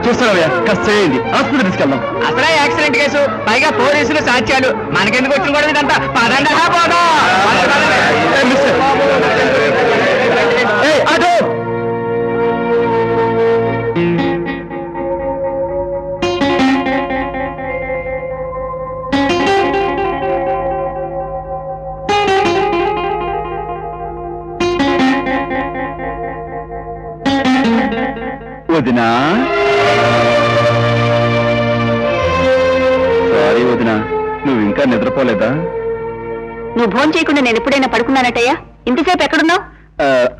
చూస్తావయ్యా, కాస్త చేయండి, హాస్పిటల్ తీసుకెళ్దాం. అసలే యాక్సిడెంట్ కేసు, పైగా పోలీసులు సాక్ష్యాలు, మనకెందుకు వచ్చిన కూడా ఇదంతా. పదండి పోదాం. అదో వదినా, సారీ వదినా, నువ్వు ఇంకా నిద్రపోలేదా? నువ్వు భోజనం చేయకుండా నేను ఎప్పుడైనా పడుకున్నానటయ్యా? ఇంతసేపు ఎక్కడున్నావు?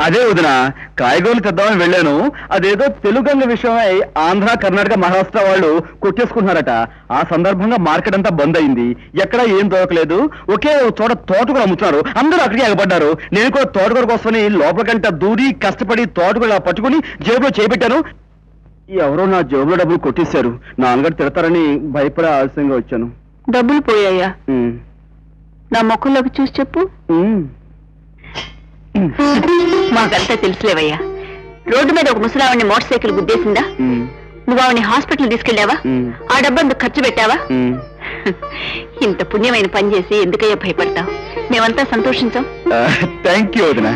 అదే వదినా, కాయగూరలు తెద్దామని వెళ్ళాను. అదేదో తెలుగంగ విషయమై ఆంధ్ర, కర్ణాటక, మహారాష్ట్ర వాళ్ళు కొట్టేసుకుంటున్నారట. ఆ సందర్భంగా మార్కెట్ అంతా బంద్ అయింది, ఎక్కడా ఏం దొరకలేదు. ఒకే చోట తోటకూర అమ్ముతున్నారు, అందరూ అక్కడికి ఎగబడ్డారు. నేను కూడా తోటకూర కోసమని లోపలికంట దూరి కష్టపడి తోటకూర పట్టుకుని జేబులో చేపెట్టాను. ఎవరో నా జేబులో డబ్బులు కొట్టేశారు. నాన్నగారు తిడతారని భయపడే ఆలస్యంగా వచ్చాను. డబ్బులు పోయాయా? నా ముఖంలోకి చూసి చెప్పు. మాకంతా తెలుసులేవయ్యా. రోడ్డు మీద ఒక ముసలావిని మోటార్ సైకిల్ గుద్దేసిందా? నువ్వు ఆవిని హాస్పిటల్ తీసుకెళ్లావా? ఆ డబ్బందుకు ఖర్చు పెట్టావా? ఇంత పుణ్యమైన పని చేసి ఎందుకయ్యా భయపడతావు? మేమంతా సంతోషించాం. థ్యాంక్ యూ వదినా.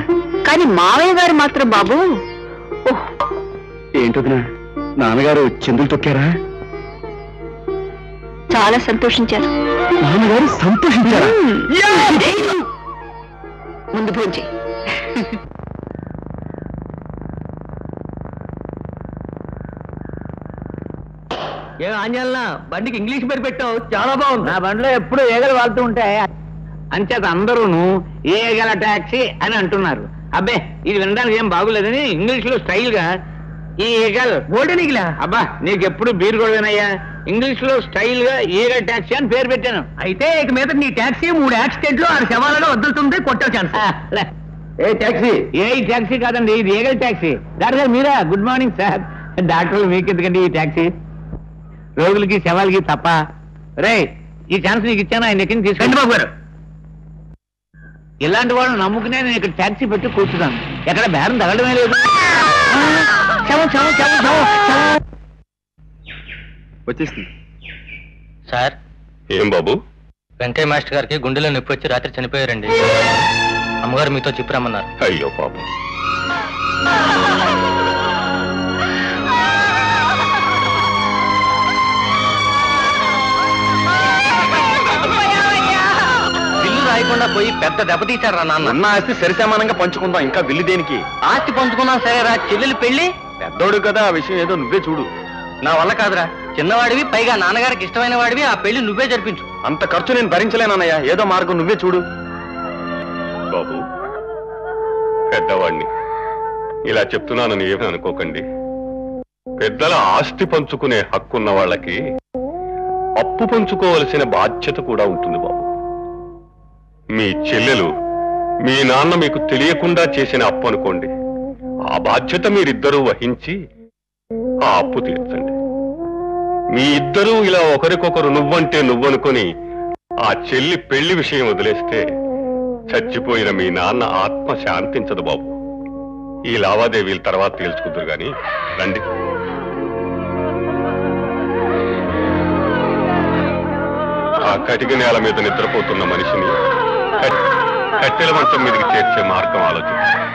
కానీ మావయ్య గారు మాత్రం బాబు. ఏంటొదినా, నాన్నగారు చిందులు తొక్కారా? చాలా సంతోషించారు. నాన్నగారు సంతోషించారా? ముందు భోంచే. ఏం ఆంజలన, బండికి ఇంగ్లీష్ పేరు పెట్టావు, చాలా బాగుంది. నా బండిలో ఎప్పుడు ఏగలు వాళ్తూ ఉంటాయి, అంచేత అందరూను ఏగల టాక్సీ అని అంటున్నారు. అబ్బే, ఇది వినడానికి ఏం బాగులేదని ఇంగ్లీష్ లో స్టైల్ గా ఈ ఈగల్ గోల్డెన్ ఈగలా. అబ్బా, నీకెప్పుడు బీర్ గొడవేనయ్యా. ఇంగ్లీష్ లో స్టైల్ గా ఈగల్ టాక్సీ అని పేరు పెట్టాను. అయితే ఇక మీద నీ టాక్సీ 3 యాక్సిడెంట్లు 6 శవాలలో వదులుతుంది, కొట్టావు ఛాన్స్. ఏ టాక్సీ? ఏ టాక్సీ కాదండి, ఇది ఈగల్ టాక్సీ. డాక్టర్ గారు మీరా? Good morning sir. డాక్టర్ మీకు ఎందుకండి ఈ టాక్సీ? రోగులకి శవాలకి తప్ప. రే, ఈ ఛాన్స్ నీకు ఇచ్చాను, ఆయన ఎక్కడి నుంచి తీసుకోండి బాబు గారు. ఇలాంటి వాళ్ళని నమ్ముకునే నేను ఇక్కడ టాక్సీ పెట్టి కూర్చున్నాను. ఎక్కడ బేరం తగలడమే లేదు. వచ్చేసింది సార్. ఏం బాబు? వెంకయ్య మాస్టర్ గారికి గుండెలో నొప్పి వచ్చి రాత్రి చనిపోయారండి. అమ్మగారు మీతో చెప్పిరమ్మన్నారు. అయ్యో పాపం. బిల్లు రాయకుండా పోయి పెద్ద దెబ్బతీశారా నాన్న. అన్న ఆస్తి సరిసమానంగా పంచుకుందాం, ఇంకా బిల్లు దేనికి? ఆస్తి పంచుకున్నా సరేరా, చెల్లెలు పెళ్లి. పెద్దోడు కదా, ఆ విషయం ఏదో నువ్వే చూడు. నా వల్ల కాదురా, చిన్నవాడివి, పైగా నాన్నగారికి ఇష్టమైన వాడివి, ఆ పెళ్లి నువ్వే జరిపించు. అంత ఖర్చు నేను భరించలేనన్నయ్య, ఏదో మార్గం నువ్వే చూడు. బాబు, పెద్దవాడిని ఇలా చెప్తున్నానని ఏమీ అనుకోకండి. పెద్దల ఆస్తి పంచుకునే హక్కున్న వాళ్ళకి అప్పు పంచుకోవలసిన బాధ్యత కూడా ఉంటుంది బాబు. మీ చెల్లెలు మీ నాన్న మీకు తెలియకుండా చేసిన అప్పు అనుకోండి, ఆ బాధ్యత మీరిద్దరూ వహించి ఆ అప్పు తీర్చండి. మీ ఇద్దరూ ఇలా ఒకరికొకరు నువ్వంటే నువ్వనుకొని ఆ చెల్లి పెళ్లి విషయం వదిలేస్తే చచ్చిపోయిన మీ నాన్న ఆత్మ శాంతించదు బాబు. ఈ లావాదేవీల తర్వాత తేల్చుకుందరు గాని రండి. ఆ కటిక నేల మీద నిద్రపోతున్న మనిషిని కట్టెల మంచం మీదకి చేర్చే మార్గం ఆలోచించండి.